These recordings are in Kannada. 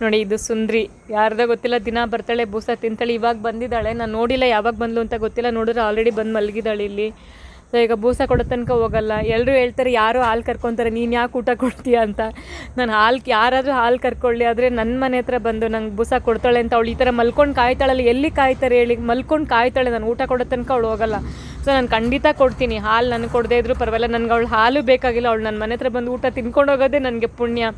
ನೋಡಿ ಇದು ಸುಂದ್ರಿ, ಯಾರ್ದ ಗೊತ್ತಿಲ್ಲ, ದಿನ ಬರ್ತಾಳೆ ಬೂಸ ತಿಂತಾಳೆ. ಇವಾಗ ಬಂದಿದ್ದಾಳೆ, ನಾನು ನೋಡಿಲ್ಲ ಯಾವಾಗ ಬಂದ್ಲು ಅಂತ ಗೊತ್ತಿಲ್ಲ. ನೋಡಿದ್ರೆ ಆಲ್ರೆಡಿ ಬಂದು ಮಲಗಿದ್ದಾಳೆ ಇಲ್ಲಿ. ಸೊ ಈಗ ಬೂಸ ಕೊಡೋ ತನಕ ಹೋಗಲ್ಲ. ಎಲ್ಲರೂ ಹೇಳ್ತಾರೆ ಯಾರು ಹಾಲು ಕರ್ಕೊತಾರೆ, ನೀನು ಯಾಕೆ ಊಟ ಕೊಡ್ತೀಯ ಅಂತ. ನಾನು ಯಾರಾದರೂ ಹಾಲು ಕರ್ಕೊಳ್ಳಿ, ಆದರೆ ನನ್ನ ಮನೆ ಹತ್ರ ಬಂದು ನಂಗೆ ಬೂಸ ಕೊಡ್ತಾಳೆ ಅಂತ ಅವಳು ಈ ಥರ ಮಲ್ಕೊಂಡು ಕಾಯ್ತಾಳಲ್ಲ, ಎಲ್ಲಿ ಕಾಯ್ತಾರೆ ಹೇಳಿ, ಮಲ್ಕೊಂಡು ಕಾಯ್ತಾಳೆ. ನಾನು ಊಟ ಕೊಡೋ ತನಕ ಅವಳು ಹೋಗಲ್ಲ. ಸೊ ನಾನು ಖಂಡಿತ ಕೊಡ್ತೀನಿ ಹಾಲು. ನನಗೆ ಕೊಡದೇ ಇದ್ರೂ ಪರವಾಗಿಲ್ಲ, ನನಗೆ ಅವಳು ಹಾಲು ಬೇಕಾಗಿಲ್ಲ. ಅವಳು ನನ್ನ ಮನೆ ಹತ್ರ ಬಂದು ಊಟ ತಿನ್ಕೊಂಡು ಹೋಗೋದೇ ನನಗೆ ಪುಣ್ಯ.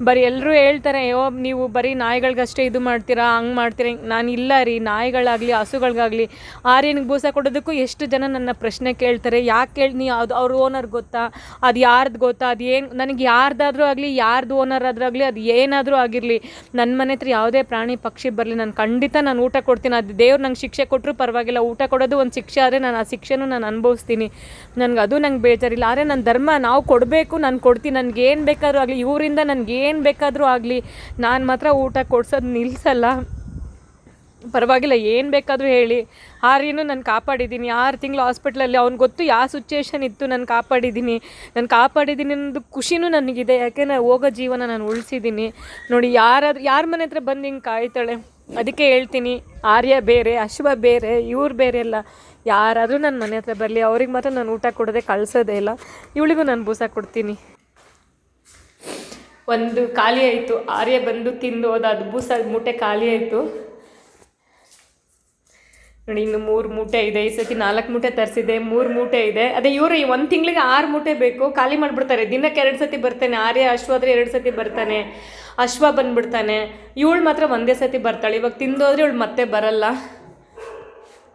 ಬರೀ ಎಲ್ಲರೂ ಹೇಳ್ತಾರೆ, ಅಯ್ಯೋ ನೀವು ಬರೀ ನಾಯಿಗಳಿಗಷ್ಟೇ ಇದು ಮಾಡ್ತೀರಾ, ಹಂಗೆ ಮಾಡ್ತೀರಾ. ನಾನು ಇಲ್ಲ ರೀ, ನಾಯಿಗಳಾಗಲಿ ಹಸುಗಳಿಗಾಗಲಿ ಆರ್ಯನಿಗೆ ಬೂಸ ಕೊಡೋದಕ್ಕೂ ಎಷ್ಟು ಜನ ನನ್ನ ಪ್ರಶ್ನೆ ಕೇಳ್ತಾರೆ. ಯಾಕೆ ಕೇಳಿ, ನೀ ಅದು ಅವ್ರ ಓನರ್ ಗೊತ್ತಾ, ಅದು ಯಾರ್ದು ಗೊತ್ತಾ, ಅದು ಏನು, ನನಗೆ ಯಾರ್ದಾದ್ರೂ ಆಗಲಿ, ಯಾರ್ದು ಓನರ್ ಆದ್ರೂ ಆಗಲಿ, ಅದು ಏನಾದರೂ ಆಗಿರಲಿ, ನನ್ನ ಮನೆ ಹತ್ರ ಯಾವುದೇ ಪ್ರಾಣಿ ಪಕ್ಷಿ ಬರಲಿ, ನಾನು ಖಂಡಿತ ನಾನು ಊಟ ಕೊಡ್ತೀನಿ. ಅದು ದೇವ್ರು ನಂಗೆ ಶಿಕ್ಷೆ ಕೊಟ್ಟರು ಪರವಾಗಿಲ್ಲ, ಊಟ ಕೊಡೋದು ಒಂದು ಶಿಕ್ಷೆ, ಆದರೆ ನಾನು ಆ ಶಿಕ್ಷೆನೂ ನಾನು ಅನುಭವಿಸ್ತೀನಿ. ನಂಗೆ ಬೇಜಾರಿಲ್ಲ. ಆದರೆ ನನ್ನ ಧರ್ಮ, ನಾವು ಕೊಡಬೇಕು, ನಾನು ಕೊಡ್ತೀನಿ. ನನಗೇನು ಬೇಕಾದರೂ ಆಗಲಿ, ಇವರಿಂದ ನನಗೇನು ಬೇಕಾದರೂ ಆಗಲಿ, ನಾನು ಮಾತ್ರ ಊಟ ಕೊಡ್ಸೋದು ನಿಲ್ಲಿಸಲ್ಲ. ಪರವಾಗಿಲ್ಲ, ಏನು ಬೇಕಾದರೂ ಹೇಳಿ. ಆರ್ಯನೂ ನಾನು ಕಾಪಾಡಿದ್ದೀನಿ. 6 ತಿಂಗಳು ಹಾಸ್ಪಿಟ್ಲಲ್ಲಿ, ಅವ್ನಿಗೆ ಗೊತ್ತು ಯಾವ ಸಿಚುವೇಶನ್ ಇತ್ತು, ನಾನು ಕಾಪಾಡಿದ್ದೀನಿ ಅನ್ನೋದು ಖುಷಿನೂ ನನಗಿದೆ. ಯಾಕೆಂದರೆ ಹೋಗೋ ಜೀವನ ನಾನು ಉಳಿಸಿದ್ದೀನಿ. ನೋಡಿ, ಯಾರ ಮನೆ ಹತ್ರ ಬಂದು ಹಿಂಗೆ ಕಾಯ್ತಾಳೆ. ಅದಕ್ಕೆ ಹೇಳ್ತೀನಿ, ಆರ್ಯ ಬೇರೆ, ಅಶ್ವ ಬೇರೆ, ಇವ್ರು ಬೇರೆ ಎಲ್ಲ. ಯಾರಾದರೂ ನನ್ನ ಮನೆ ಹತ್ರ ಬರಲಿ, ಅವ್ರಿಗೆ ಮಾತ್ರ ನಾನು ಊಟ ಕೊಡೋದೇ ಕಳಿಸೋದೇ ಇಲ್ಲ. ಇವಳಿಗೂ ನಾನು ಬೂಸ ಕೊಡ್ತೀನಿ. ಒಂದು ಖಾಲಿ ಆಯಿತು, ಆರ್ಯ ಬಂದು ತಿಂದು ಹೋದ, ಅದು ಬೂಸ ಮೂಟೆ ಖಾಲಿ ಆಯಿತು. ನೋಡಿ, ಇನ್ನು 3 ಮೂಟೆ ಇದೆ. ಈ ಸತಿ 4 ಮೂಟೆ ತರಿಸಿದೆ, 3 ಮೂಟೆ ಇದೆ. ಅದೇ ಇವರು 1 ತಿಂಗಳಿಗೆ 6 ಮೂಟೆ ಬೇಕು, ಖಾಲಿ ಮಾಡಿಬಿಡ್ತಾರೆ. ದಿನಕ್ಕೆ 2 ಸತಿ ಬರ್ತಾನೆ ಆರ್ಯ. ಅಶ್ವ ಆದರೆ 2 ಸತಿ ಬರ್ತಾನೆ, ಅಶ್ವ ಬಂದುಬಿಡ್ತಾನೆ. ಇವಳು ಮಾತ್ರ ಒಂದೇ ಸತಿ ಬರ್ತಾಳೆ. ಇವಾಗ ತಿಂದೋದ್ರೆ ಇವಳು ಮತ್ತೆ ಬರಲ್ಲ.